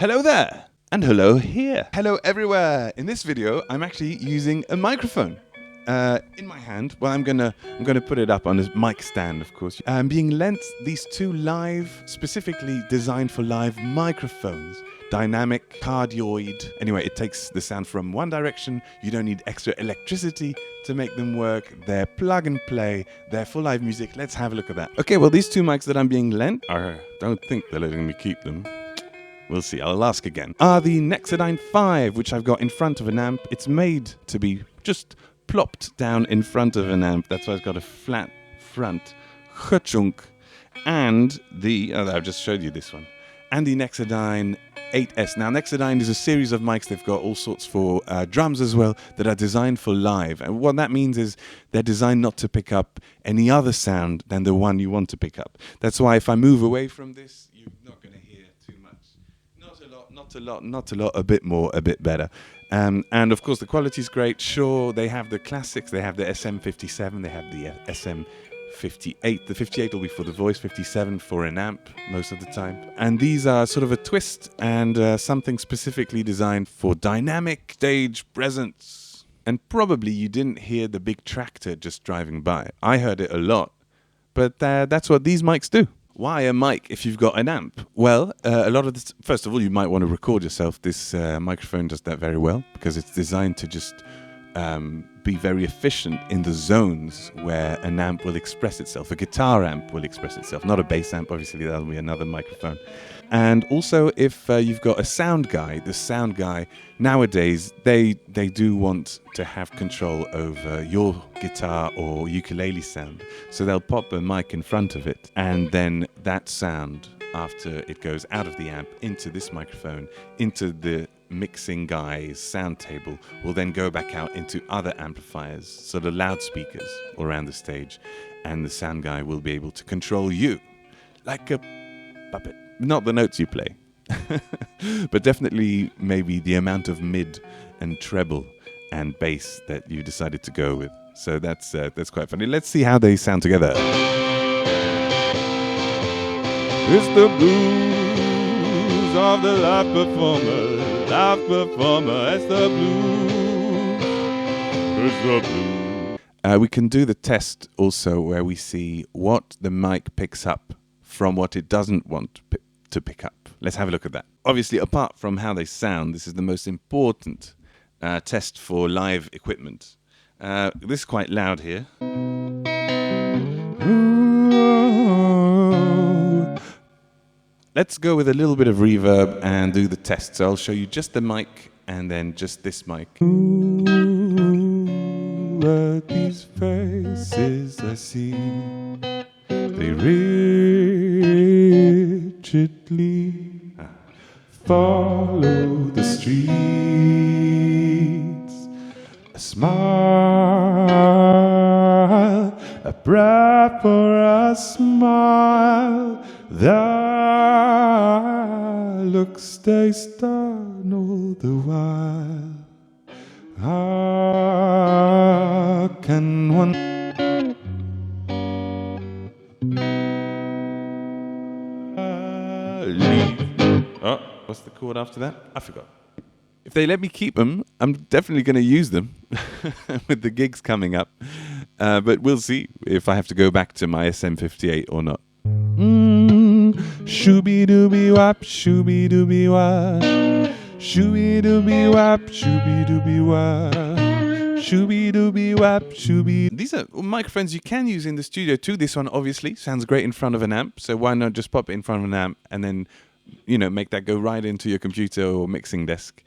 Hello there, and hello here. Hello everywhere. In this video, I'm actually using a microphone in my hand. Well, I'm gonna put it up on a mic stand, of course. I'm being lent these two specifically designed for live microphones. Dynamic, cardioid. Anyway, it takes the sound from one direction. You don't need extra electricity to make them work. They're plug and play. They're for live music. Let's have a look at that. Okay, well, these two mics that I'm being lent, I don't think they're letting me keep them. We'll see, I'll ask again. Are the Nexadyne 5, which I've got in front of an amp. It's made to be just plopped down in front of an amp. That's why it's got a flat front. Chunk. And I've just showed you this one. And the Nexadyne 8S. Now, Nexadyne is a series of mics. They've got all sorts for drums as well that are designed for live. And what that means is they're designed not to pick up any other sound than the one you want to pick up. That's why if I move away from this, you're not going to hear too much. Not a lot, a bit more, a bit better. And of course, the quality is great. Sure, they have the classics. They have the SM57. They have the SM58. The 58 will be for the voice, 57 for an amp most of the time. And these are sort of a twist and something specifically designed for dynamic stage presence. And probably you didn't hear the big tractor just driving by. I heard it a lot, but that's what these mics do. Why a mic if you've got an amp? Well, a lot of this, first of all, you might want to record yourself. This microphone does that very well because it's designed to just be very efficient in the zones where an amp will express itself. A guitar amp will express itself, not a bass amp. Obviously, that'll be another microphone. And also, if you've got a sound guy, the sound guy, nowadays, they do want to have control over your guitar or ukulele sound. So they'll pop a mic in front of it, and then that sound, after it goes out of the amp into this microphone, into the mixing guy's sound table, will then go back out into other amplifiers, so the loudspeakers around the stage, and the sound guy will be able to control you like a puppet. Not the notes you play, but definitely maybe the amount of mid and treble and bass that you decided to go with. So that's quite funny. Let's see how they sound together. It's the blues of the live performer. It's the blues. It's the blues. We can do the test also where we see what the mic picks up from what it doesn't want to pick up. Let's have a look at that. Obviously, apart from how they sound, this is the most important test for live equipment. This is quite loud here. Let's go with a little bit of reverb and do the test. So I'll show you just the mic and then just this mic. Ooh, at these faces I see, they rigidly follow the streets. A smile, a prayer for a smile. Their looks they stun all the while. How can one leave? Oh, what's the chord after that? I forgot. If they let me keep them, I'm definitely going to use them with the gigs coming up. But we'll see if I have to go back to my SM58 or not. Shooby dooby wap, shooby dooby wap, shooby dooby wap, shooby dooby wap, shooby dooby wap, shooby. These are microphones you can use in the studio too. This one obviously sounds great in front of an amp, so why not just pop it in front of an amp and then, make that go right into your computer or mixing desk,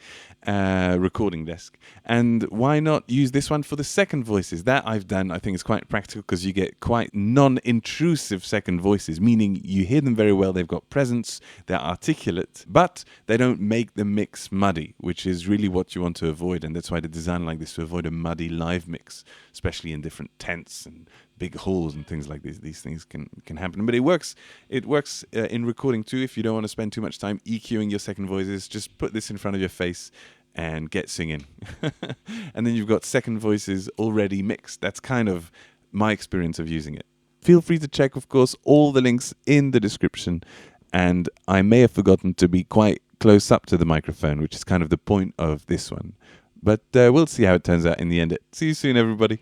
recording desk. And why not use this one for the second voices? That I've done. I think it's quite practical because you get quite non-intrusive second voices, meaning you hear them very well, they've got presence, they're articulate, but they don't make the mix muddy, which is really what you want to avoid. And that's why they design like this, to avoid a muddy live mix, especially in different tents and big halls and things like this. These things can happen, but it works in recording too. If you don't want to spend too much time EQing your second voices, just put this in front of your face and get singing. And then you've got second voices already mixed. That's kind of my experience of using it. Feel free to check, of course, all the links in the description. And I may have forgotten to be quite close up to the microphone, which is kind of the point of this one. But we'll see how it turns out in the end. See you soon, everybody.